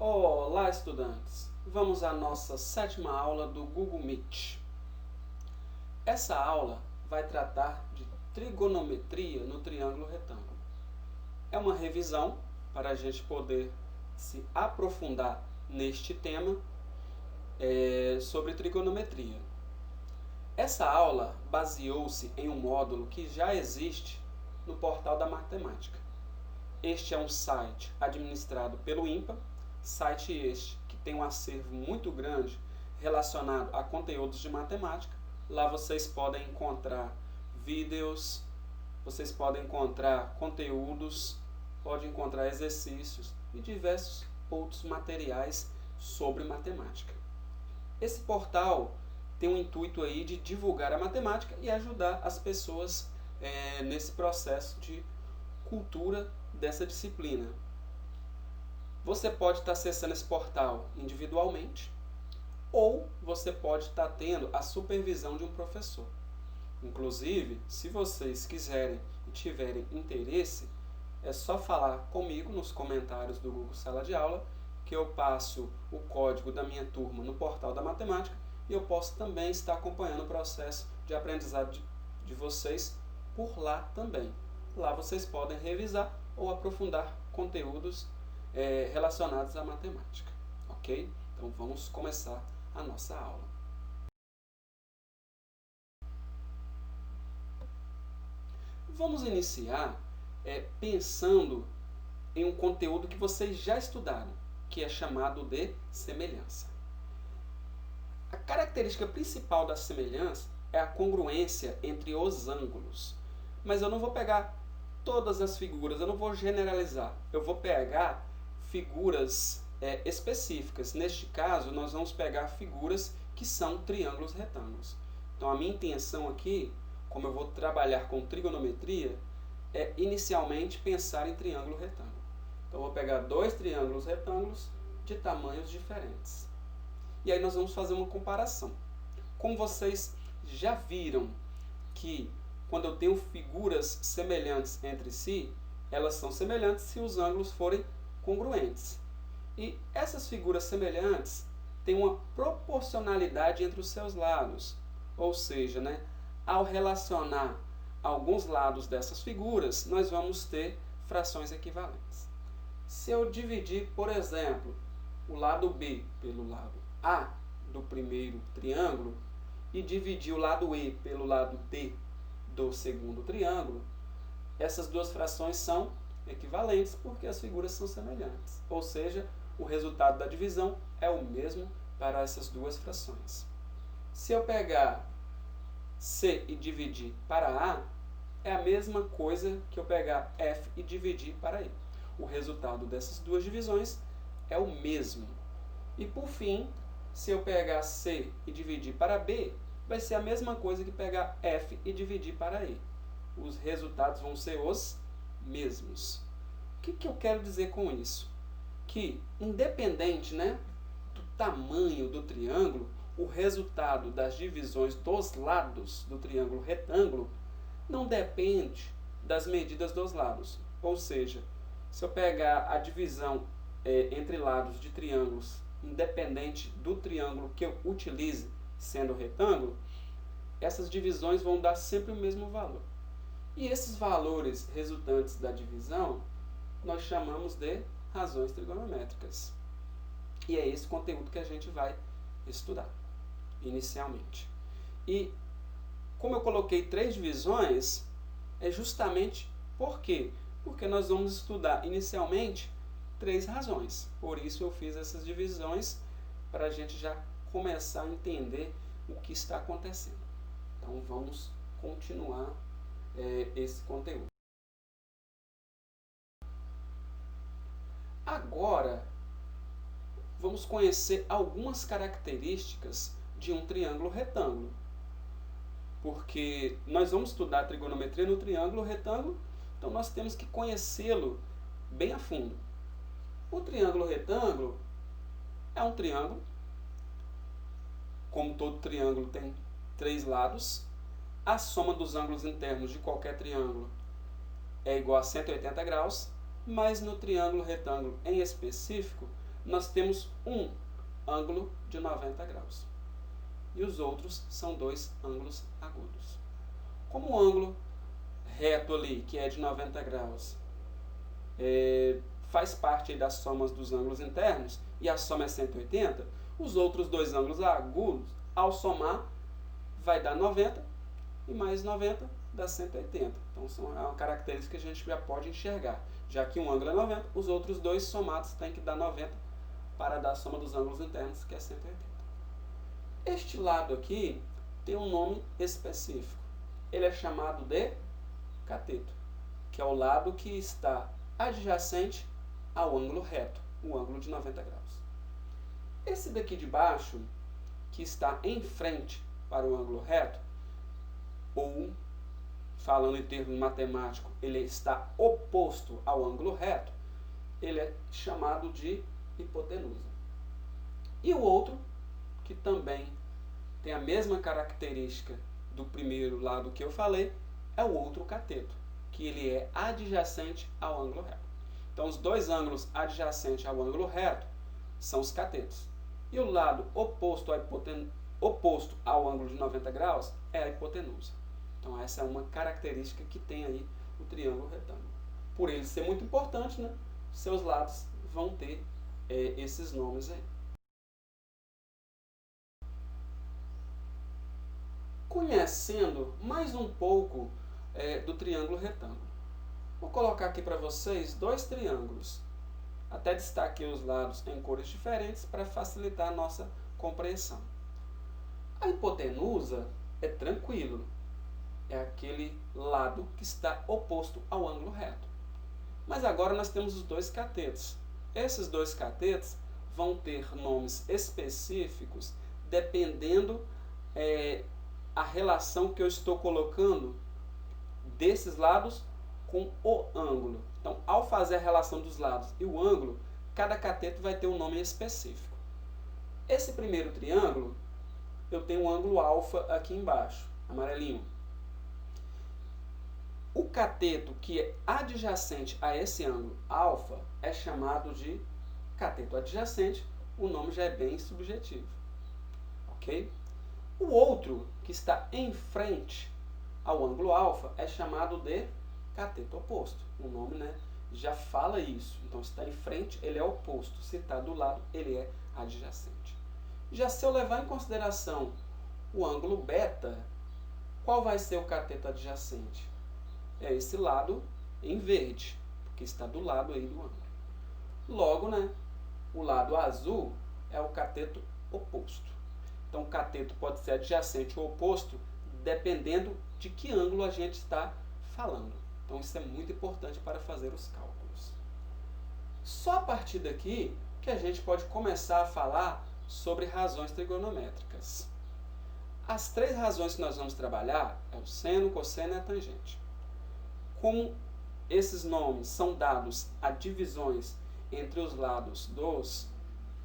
Olá, estudantes! Vamos à nossa 7ª aula do Google Meet. Essa aula vai tratar de trigonometria no triângulo retângulo. É uma revisão para a gente poder se aprofundar neste tema sobre trigonometria. Essa aula baseou-se em um módulo que já existe no Portal da Matemática. Este é um site administrado pelo INPA, site este que tem um acervo muito grande relacionado a conteúdos de matemática. Lá vocês podem encontrar vídeos, vocês podem encontrar conteúdos, podem encontrar exercícios e diversos outros materiais sobre matemática. Esse portal tem o intuito aí de divulgar a matemática e ajudar as pessoas nesse processo de cultura dessa disciplina. Você pode estar acessando esse portal individualmente ou você pode estar tendo a supervisão de um professor. Inclusive, se vocês quiserem e tiverem interesse, é só falar comigo nos comentários do Google Sala de Aula, que eu passo o código da minha turma no Portal da Matemática e eu posso também estar acompanhando o processo de aprendizado de vocês por lá também. Lá vocês podem revisar ou aprofundar conteúdos relacionados à matemática, ok? Então vamos começar a nossa aula. Vamos iniciar pensando em um conteúdo que vocês já estudaram, que é chamado de semelhança. A característica principal da semelhança é a congruência entre os ângulos. Mas eu não vou pegar todas as figuras, eu não vou generalizar. Eu vou pegar figuras específicas. Neste caso, nós vamos pegar figuras que são triângulos retângulos. Então, a minha intenção aqui, como eu vou trabalhar com trigonometria, é inicialmente pensar em triângulo retângulo. Então, eu vou pegar dois triângulos retângulos de tamanhos diferentes. E aí nós vamos fazer uma comparação. Como vocês já viram que quando eu tenho figuras semelhantes entre si, elas são semelhantes se os ângulos forem congruentes. E essas figuras semelhantes têm uma proporcionalidade entre os seus lados. Ou seja, ao relacionar alguns lados dessas figuras, nós vamos ter frações equivalentes. Se eu dividir, por exemplo, o lado B pelo lado A do primeiro triângulo e dividir o lado E pelo lado D do segundo triângulo, essas duas frações são equivalentes porque as figuras são semelhantes. Ou seja, o resultado da divisão é o mesmo para essas duas frações. Se eu pegar C e dividir para A, é a mesma coisa que eu pegar F e dividir para E. O resultado dessas duas divisões é o mesmo. E por fim, se eu pegar C e dividir para B, vai ser a mesma coisa que pegar F e dividir para E. Os resultados vão ser os mesmos. O que eu quero dizer com isso? Que, independente do tamanho do triângulo, o resultado das divisões dos lados do triângulo retângulo não depende das medidas dos lados. Ou seja, se eu pegar a divisão entre lados de triângulos, independente do triângulo que eu utilize, sendo retângulo, essas divisões vão dar sempre o mesmo valor. E esses valores resultantes da divisão, nós chamamos de razões trigonométricas. E é esse conteúdo que a gente vai estudar, inicialmente. E como eu coloquei 3 divisões, é justamente por quê? Porque nós vamos estudar inicialmente 3 razões. Por isso eu fiz essas divisões, para a gente já começar a entender o que está acontecendo. Então vamos continuar esse conteúdo. Agora vamos conhecer algumas características de um triângulo retângulo. Porque nós vamos estudar trigonometria no triângulo retângulo, então nós temos que conhecê-lo bem a fundo. O triângulo retângulo é um triângulo. Como todo triângulo tem 3 lados, a soma dos ângulos internos de qualquer triângulo é igual a 180 graus, mas no triângulo retângulo em específico, nós temos um ângulo de 90 graus. E os outros são dois ângulos agudos. Como o ângulo reto ali, que é de 90 graus, faz parte das somas dos ângulos internos, e a soma é 180, os outros dois ângulos agudos, ao somar, vai dar 90, e mais 90 dá 180. Então, é uma característica que a gente já pode enxergar. Já que um ângulo é 90, os outros dois somados têm que dar 90 para dar a soma dos ângulos internos, que é 180. Este lado aqui tem um nome específico. Ele é chamado de cateto, que é o lado que está adjacente ao ângulo reto, o ângulo de 90 graus. Esse daqui de baixo, que está em frente para o ângulo reto, ou, falando em termos matemáticos, ele está oposto ao ângulo reto, ele é chamado de hipotenusa. E o outro, que também tem a mesma característica do primeiro lado que eu falei, é o outro cateto, que ele é adjacente ao ângulo reto. Então, os dois ângulos adjacentes ao ângulo reto são os catetos. E o lado oposto ao ângulo de 90 graus é a hipotenusa. Então, essa é uma característica que tem aí o triângulo retângulo. Por ele ser muito importante, né, seus lados vão ter esses nomes aí. Conhecendo mais um pouco do triângulo retângulo. Vou colocar aqui para vocês dois triângulos. Até destaquei os lados em cores diferentes para facilitar a nossa compreensão. A hipotenusa é tranquilo. É aquele lado que está oposto ao ângulo reto. Mas agora nós temos os dois catetos. Esses dois catetos vão ter nomes específicos dependendo a relação que eu estou colocando desses lados com o ângulo. Então, ao fazer a relação dos lados e o ângulo, cada cateto vai ter um nome específico. Esse primeiro triângulo, eu tenho um ângulo alfa aqui embaixo, amarelinho. O cateto que é adjacente a esse ângulo alfa é chamado de cateto adjacente. O nome já é bem subjetivo. Ok? O outro, que está em frente ao ângulo alfa, é chamado de cateto oposto. O nome, né, já fala isso. Então, se está em frente, ele é oposto. Se está do lado, ele é adjacente. Já se eu levar em consideração o ângulo beta, qual vai ser o cateto adjacente? É esse lado em verde, porque está do lado aí do ângulo. Logo, né, o lado azul é o cateto oposto. Então, o cateto pode ser adjacente ou oposto, dependendo de que ângulo a gente está falando. Então, isso é muito importante para fazer os cálculos. Só a partir daqui que a gente pode começar a falar sobre razões trigonométricas. As três razões que nós vamos trabalhar é o seno, o cosseno e a tangente. Como esses nomes são dados a divisões entre os lados dos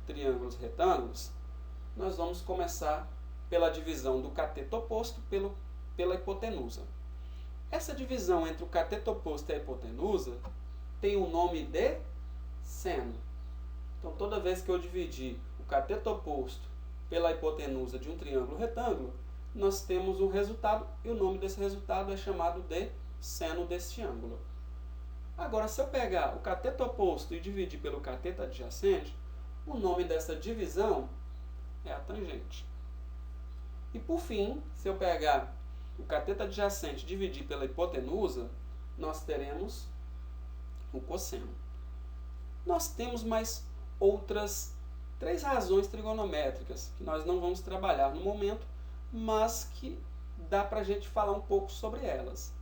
triângulos retângulos, nós vamos começar pela divisão do cateto oposto pela hipotenusa. Essa divisão entre o cateto oposto e a hipotenusa tem o nome de seno. Então, toda vez que eu dividir o cateto oposto pela hipotenusa de um triângulo retângulo, nós temos um resultado, e o nome desse resultado é chamado de seno deste ângulo. Agora, se eu pegar o cateto oposto e dividir pelo cateto adjacente, o nome dessa divisão é a tangente. E por fim, se eu pegar o cateto adjacente e dividir pela hipotenusa, nós teremos o cosseno. Nós temos mais outras três razões trigonométricas que nós não vamos trabalhar no momento, mas que dá para a gente falar um pouco sobre elas.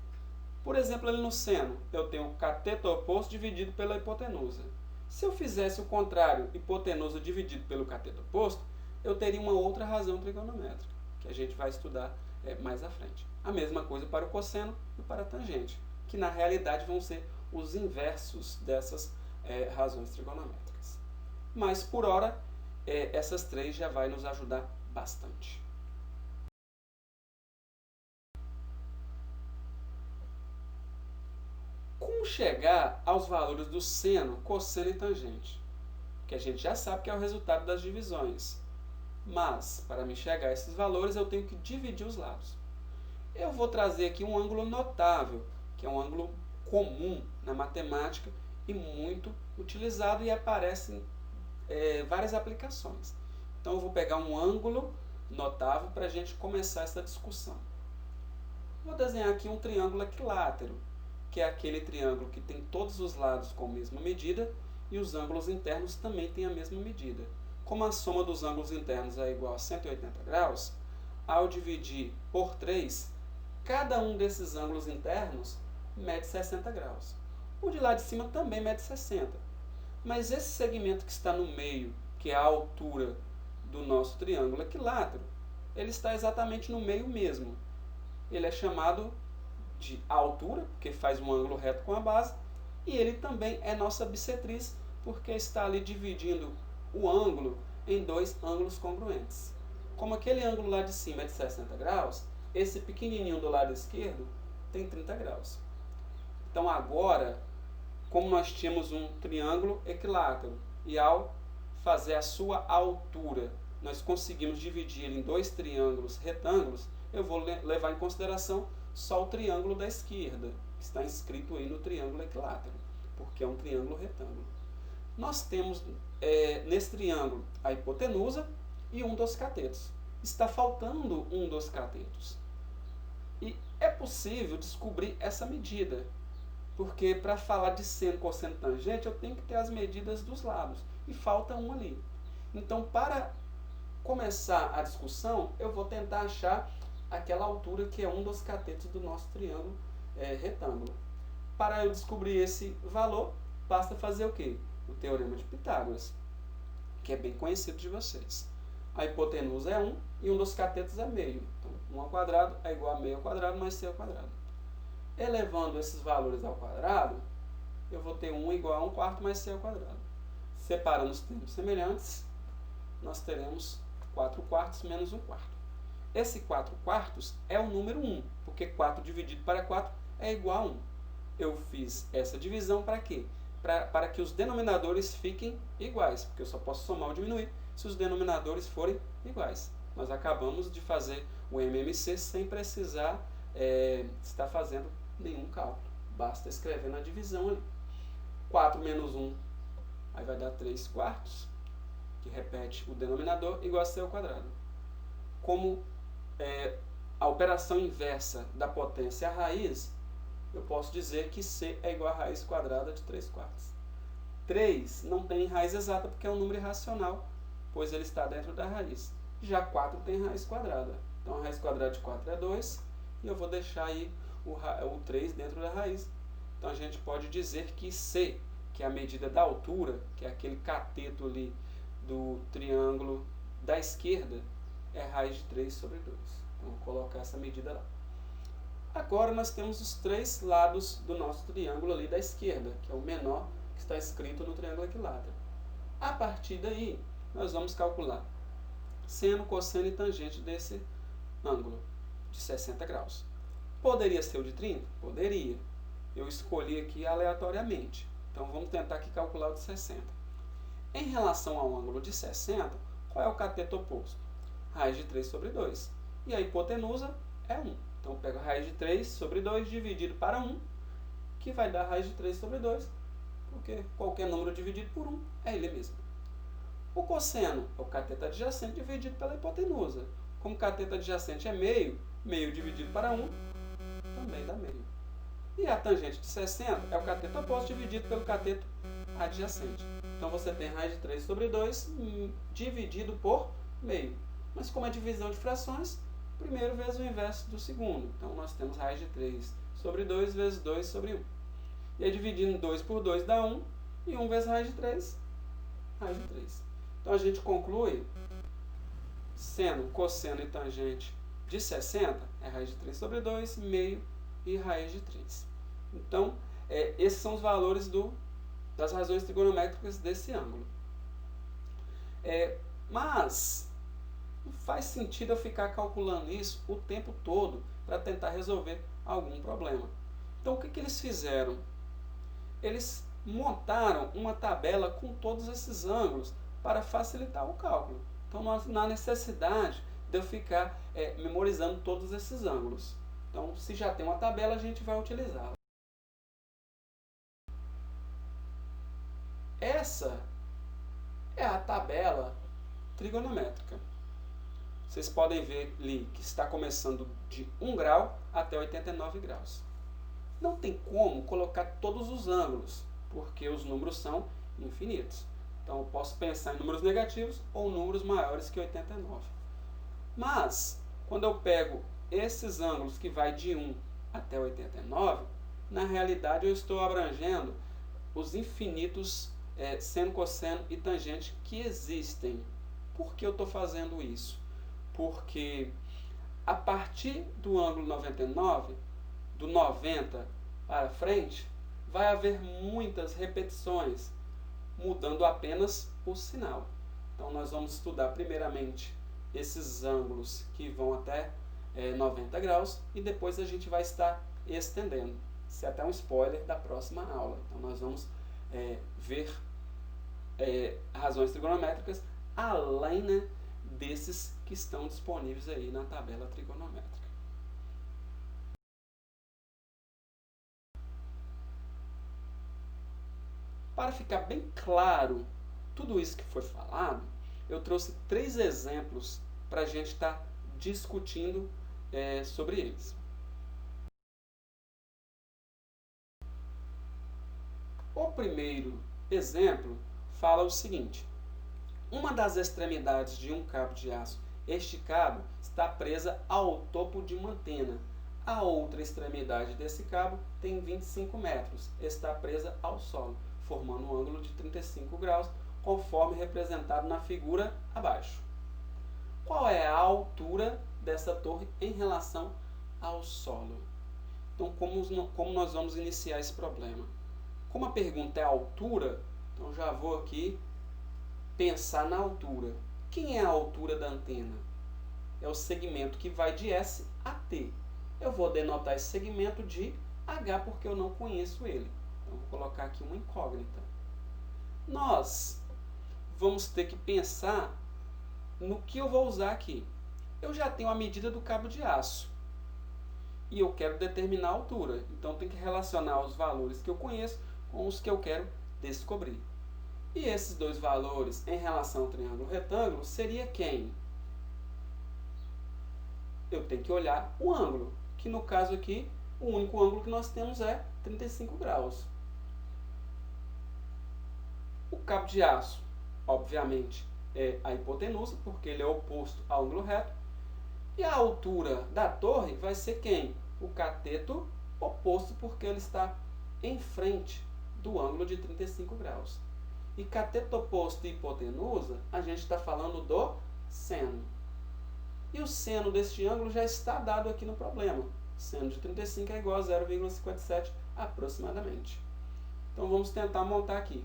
Por exemplo, ali no seno, eu tenho o cateto oposto dividido pela hipotenusa. Se eu fizesse o contrário, hipotenusa dividido pelo cateto oposto, eu teria uma outra razão trigonométrica, que a gente vai estudar mais à frente. A mesma coisa para o cosseno e para a tangente, que na realidade vão ser os inversos dessas razões trigonométricas. Mas, por hora, essas três já vai nos ajudar bastante. Como chegar aos valores do seno, cosseno e tangente? porque a gente já sabe que é o resultado das divisões. Mas, para me chegar a esses valores, eu tenho que dividir os lados. Eu vou trazer aqui um ângulo notável, que é um ângulo comum na matemática e muito utilizado e aparece em várias aplicações. Então eu vou pegar um ângulo notável para a gente começar essa discussão. Vou desenhar aqui um triângulo equilátero, que é aquele triângulo que tem todos os lados com a mesma medida e os ângulos internos também têm a mesma medida. Como a soma dos ângulos internos é igual a 180 graus, ao dividir por 3, cada um desses ângulos internos mede 60 graus. O de lá de cima também mede 60. Mas esse segmento que está no meio, que é a altura do nosso triângulo equilátero, ele está exatamente no meio mesmo. Ele é chamado de altura, porque faz um ângulo reto com a base, e ele também é nossa bissetriz, porque está ali dividindo o ângulo em dois ângulos congruentes. Como aquele ângulo lá de cima é de 60 graus, esse pequenininho do lado esquerdo tem 30 graus. Então agora, como nós tínhamos um triângulo equilátero, e ao fazer a sua altura, nós conseguimos dividir ele em dois triângulos retângulos, eu vou levar em consideração só o triângulo da esquerda, que está inscrito aí no triângulo equilátero, porque é um triângulo retângulo. Nós temos nesse triângulo a hipotenusa e um dos catetos. Está faltando um dos catetos. E é possível descobrir essa medida, porque para falar de seno, cosseno, tangente, eu tenho que ter as medidas dos lados, e falta um ali. Então, para começar a discussão, eu vou tentar achar aquela altura que é um dos catetos do nosso triângulo retângulo. Para eu descobrir esse valor, basta fazer o quê? O teorema de Pitágoras, que é bem conhecido de vocês. A hipotenusa é 1 e um dos catetos é meio. Então, 1 ao quadrado é igual a meio ao quadrado mais c ao quadrado. Elevando esses valores ao quadrado, eu vou ter 1 igual a 1 quarto mais c ao quadrado. Separando os termos semelhantes, nós teremos 4 quartos menos 1 quarto. Esse 4 quartos é o número 1, porque 4 dividido para 4 é igual a 1. Eu fiz essa divisão para quê? Para que os denominadores fiquem iguais, porque eu só posso somar ou diminuir se os denominadores forem iguais. Nós acabamos de fazer o MMC sem precisar estar fazendo nenhum cálculo. Basta escrever na divisão ali. 4 menos 1, aí vai dar 3 quartos, que repete o denominador, igual a c ao quadrado. Como a operação inversa da potência à raiz, eu posso dizer que c é igual a raiz quadrada de 3 quartos. 3 não tem raiz exata porque é um número irracional, pois ele está dentro da raiz. Já 4 tem raiz quadrada. Então a raiz quadrada de 4 é 2, e eu vou deixar aí o 3 dentro da raiz. Então a gente pode dizer que c, que é a medida da altura, que é aquele cateto ali do triângulo da esquerda, é raiz de 3 sobre 2. Então vou colocar essa medida lá. Agora nós temos os três lados do nosso triângulo ali da esquerda, que é o menor que está escrito no triângulo equilátero. A partir daí, nós vamos calcular seno, cosseno e tangente desse ângulo de 60 graus. Poderia ser o de 30? Poderia. Eu escolhi aqui aleatoriamente. Então vamos tentar aqui calcular o de 60. Em relação ao ângulo de 60, qual é o cateto oposto? Raiz de 3 sobre 2. E a hipotenusa é 1. Então, eu pego a raiz de 3 sobre 2 dividido para 1, que vai dar raiz de 3 sobre 2, porque qualquer número dividido por 1 é ele mesmo. O cosseno é o cateto adjacente dividido pela hipotenusa. Como o cateto adjacente é meio, meio dividido para 1 também dá meio. E a tangente de 60 é o cateto oposto dividido pelo cateto adjacente. Então, você tem raiz de 3 sobre 2 dividido por meio. Mas como é divisão de frações, primeiro vezes o inverso do segundo. Então, nós temos raiz de 3 sobre 2 vezes 2 sobre 1. E aí, dividindo 2 por 2 dá 1. E 1 vezes raiz de 3, raiz de 3. Então, a gente conclui seno, cosseno e tangente de 60 é raiz de 3 sobre 2, meio e raiz de 3. Então, esses são os valores das razões trigonométricas desse ângulo. Mas não faz sentido eu ficar calculando isso o tempo todo para tentar resolver algum problema. Então, o que eles fizeram? Eles montaram uma tabela com todos esses ângulos para facilitar o cálculo. Então, não há necessidade de eu ficar memorizando todos esses ângulos. Então, se já tem uma tabela, a gente vai utilizá-la. Essa é a tabela trigonométrica. Vocês podem ver ali que está começando de 1 grau até 89 graus. Não tem como colocar todos os ângulos, porque os números são infinitos. Então, eu posso pensar em números negativos ou números maiores que 89. Mas, quando eu pego esses ângulos que vai de 1 até 89, na realidade eu estou abrangendo os infinitos seno, cosseno e tangente que existem. Por que eu estou fazendo isso? Porque a partir do ângulo 99, do 90 para frente, vai haver muitas repetições, mudando apenas o sinal. Então, nós vamos estudar primeiramente esses ângulos que vão até 90 graus e depois a gente vai estar estendendo. Isso é até um spoiler da próxima aula. Então, nós vamos ver razões trigonométricas além, né, desses que estão disponíveis aí na tabela trigonométrica. Para ficar bem claro tudo isso que foi falado, eu trouxe 3 exemplos para a gente estar discutindo sobre eles. O primeiro exemplo fala o seguinte: uma das extremidades de um cabo de aço esticado está presa ao topo de uma antena. A outra extremidade desse cabo tem 25 metros, está presa ao solo, formando um ângulo de 35 graus, conforme representado na figura abaixo. Qual é a altura dessa torre em relação ao solo? Então, como nós vamos iniciar esse problema? Como a pergunta é a altura, então já vou aqui pensar na altura. Quem é a altura da antena? É o segmento que vai de S a T. Eu vou denotar esse segmento de H porque eu não conheço ele. Então, vou colocar aqui uma incógnita. Nós vamos ter que pensar no que eu vou usar aqui. Eu já tenho a medida do cabo de aço e eu quero determinar a altura. Então, tem que relacionar os valores que eu conheço com os que eu quero descobrir. E esses dois valores em relação ao triângulo retângulo seria quem? Eu tenho que olhar o ângulo, que no caso aqui, o único ângulo que nós temos é 35 graus. O cabo de aço, obviamente, é a hipotenusa, porque ele é oposto ao ângulo reto. E a altura da torre vai ser quem? O cateto oposto, porque ele está em frente do ângulo de 35 graus. E cateto oposto e hipotenusa, a gente está falando do seno. E o seno deste ângulo já está dado aqui no problema. Seno de 35 é igual a 0,57 aproximadamente. Então, vamos tentar montar aqui.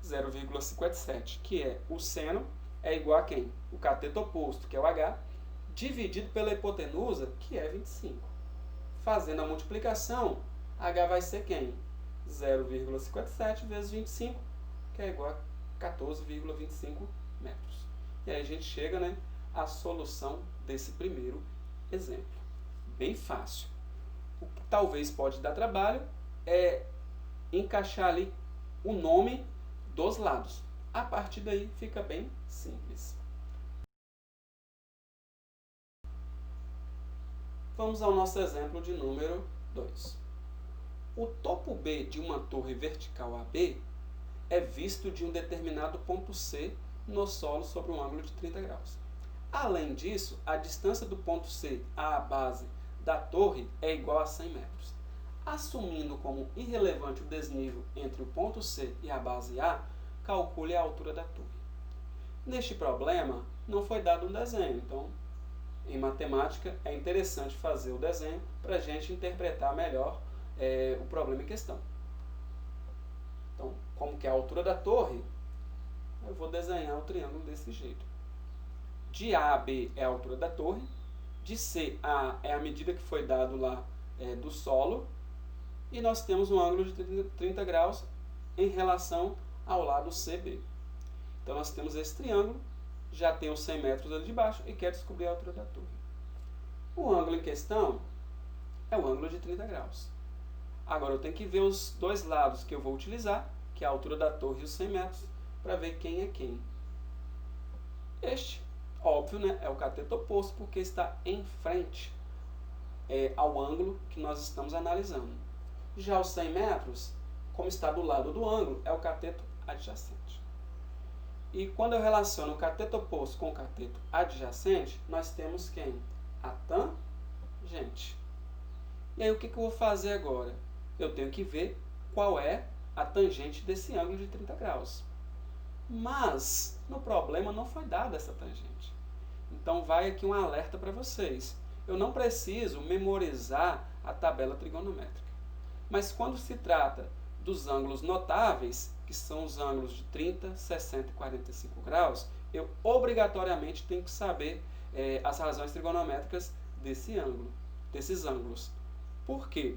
0,57, que é o seno, é igual a quem? O cateto oposto, que é o H, dividido pela hipotenusa, que é 25. Fazendo a multiplicação, H vai ser quem? 0,57 vezes 25, que é igual a 14,25 metros. E aí a gente chega, né, à solução desse primeiro exemplo. Bem fácil. O que talvez pode dar trabalho é encaixar ali o nome dos lados. A partir daí fica bem simples. Vamos ao nosso exemplo de número 2. O topo B de uma torre vertical AB é visto de um determinado ponto C no solo sobre um ângulo de 30 graus. Além disso, a distância do ponto C à base da torre é igual a 100 metros. Assumindo como irrelevante o desnível entre o ponto C e a base A, calcule a altura da torre. Neste problema, não foi dado um desenho, então, em matemática, é interessante fazer o desenho para a gente interpretar melhor o problema em questão. Então, como que é a altura da torre, eu vou desenhar o triângulo desse jeito. De A a B é a altura da torre, de C a A é a medida que foi dado lá do solo, e nós temos um ângulo de 30 graus em relação ao lado CB. Então nós temos esse triângulo, já tem os 100 metros ali de baixo e quer descobrir a altura da torre. O ângulo em questão é o ângulo de 30 graus. Agora eu tenho que ver os dois lados que eu vou utilizar, que é a altura da torre e os 100 metros, para ver quem é quem. Este, óbvio, né, é o cateto oposto, porque está em frente ao ângulo que nós estamos analisando. Já os 100 metros, como está do lado do ângulo, é o cateto adjacente. E quando eu relaciono o cateto oposto com o cateto adjacente, nós temos quem? A tangente. E aí o que eu vou fazer agora? Eu tenho que ver qual é a tangente desse ângulo de 30 graus. Mas no problema não foi dada essa tangente. Então vai aqui um alerta para vocês. Eu não preciso memorizar a tabela trigonométrica. Mas quando se trata dos ângulos notáveis, que são os ângulos de 30, 60 e 45 graus, eu obrigatoriamente tenho que saber as razões trigonométricas desses ângulos. Por quê?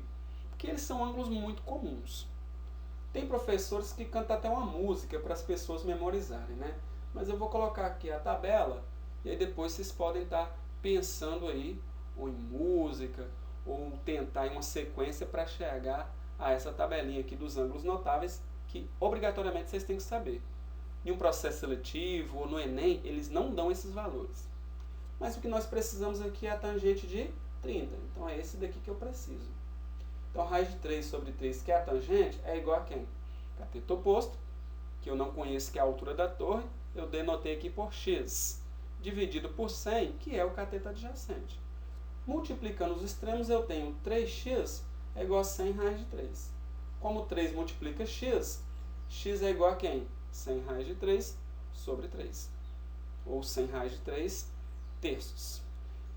Porque eles são ângulos muito comuns. Tem professores que cantam até uma música para as pessoas memorizarem, né? Mas eu vou colocar aqui a tabela e aí depois vocês podem estar pensando aí ou em música ou tentar em uma sequência para chegar a essa tabelinha aqui dos ângulos notáveis que obrigatoriamente vocês têm que saber. Em um processo seletivo ou no Enem, eles não dão esses valores. Mas o que nós precisamos aqui é a tangente de 30. Então é esse daqui que eu preciso. Então raiz de 3 sobre 3, que é a tangente, é igual a quem? Cateto oposto, que eu não conheço, que é a altura da torre, eu denotei aqui por x, dividido por 100, que é o cateto adjacente. Multiplicando os extremos, eu tenho 3x é igual a 100 raiz de 3. Como 3 multiplica x, x é igual a quem? 100 raiz de 3 sobre 3. Ou 100 raiz de 3 terços.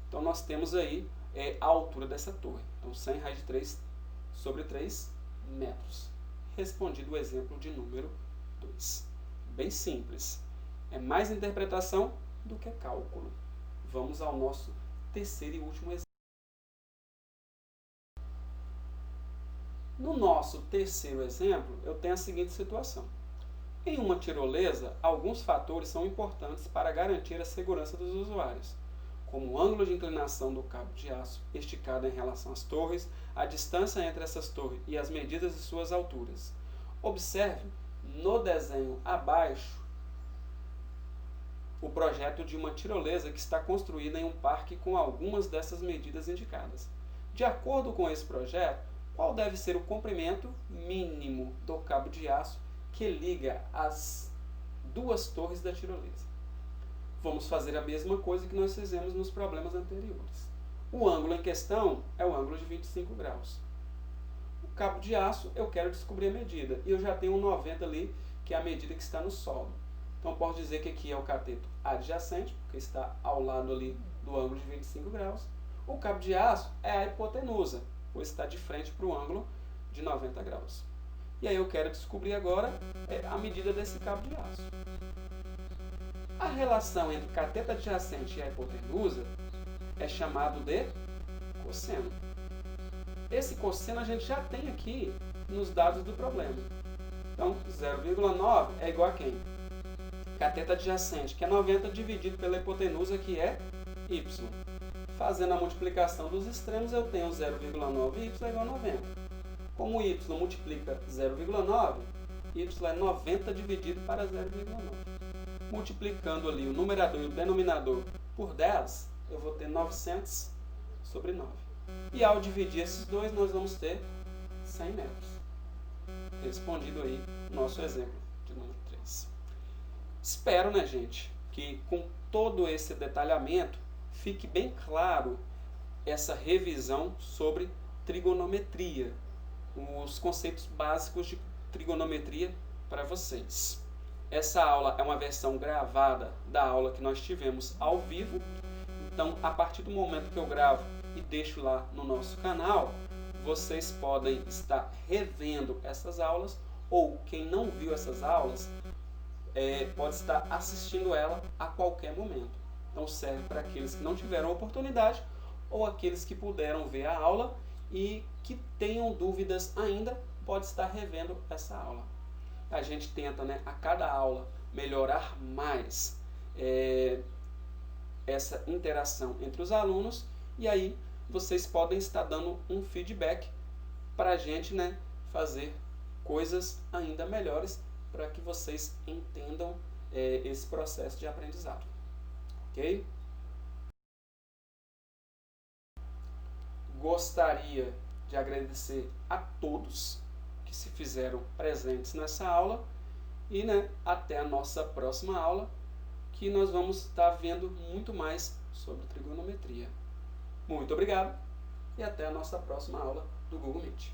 Então nós temos aí a altura dessa torre. Então 100 raiz de 3 sobre 3 metros. Respondido o exemplo de número 2. Bem simples. É mais interpretação do que cálculo. Vamos ao nosso terceiro e último exemplo. No nosso terceiro exemplo, eu tenho a seguinte situação. Em uma tirolesa, alguns fatores são importantes para garantir a segurança dos usuários, como o ângulo de inclinação do cabo de aço esticado em relação às torres, a distância entre essas torres e as medidas de suas alturas. Observe no desenho abaixo o projeto de uma tirolesa que está construída em um parque com algumas dessas medidas indicadas. De acordo com esse projeto, qual deve ser o comprimento mínimo do cabo de aço que liga as duas torres da tirolesa? Vamos fazer a mesma coisa que nós fizemos nos problemas anteriores. O ângulo em questão é o ângulo de 25 graus. O cabo de aço, eu quero descobrir a medida. E eu já tenho um 90 ali, que é a medida que está no solo. Então, posso dizer que aqui é o cateto adjacente, porque está ao lado ali do ângulo de 25 graus. O cabo de aço é a hipotenusa, pois está de frente para o ângulo de 90 graus. E aí eu quero descobrir agora a medida desse cabo de aço. A relação entre cateto adjacente e a hipotenusa é chamado de cosseno. Esse cosseno a gente já tem aqui nos dados do problema. Então, 0,9 é igual a quem? Cateto adjacente, que é 90 dividido pela hipotenusa, que é y. Fazendo a multiplicação dos extremos, eu tenho 0,9y é igual a 90. Como y multiplica 0,9, y é 90 dividido para 0,9. Multiplicando ali o numerador e o denominador por 10, eu vou ter 900 sobre 9. E ao dividir esses dois, nós vamos ter 100 metros. Respondido aí nosso exemplo de número 3. Espero, né, gente, que com todo esse detalhamento fique bem claro essa revisão sobre trigonometria, os conceitos básicos de trigonometria para vocês. Essa aula é uma versão gravada da aula que nós tivemos ao vivo. Então, a partir do momento que eu gravo e deixo lá no nosso canal, vocês podem estar revendo essas aulas, ou quem não viu essas aulas, pode estar assistindo ela a qualquer momento. Então, serve para aqueles que não tiveram oportunidade, ou aqueles que puderam ver a aula e que tenham dúvidas ainda, pode estar revendo essa aula. a gente tenta, né, a cada aula melhorar mais essa interação entre os alunos, e aí vocês podem estar dando um feedback para a gente, né, fazer coisas ainda melhores para que vocês entendam esse processo de aprendizado, ok? Gostaria de agradecer a todos que se fizeram presentes nessa aula e, né, até a nossa próxima aula, que nós vamos estar vendo muito mais sobre trigonometria. Muito obrigado e até a nossa próxima aula do Google Meet.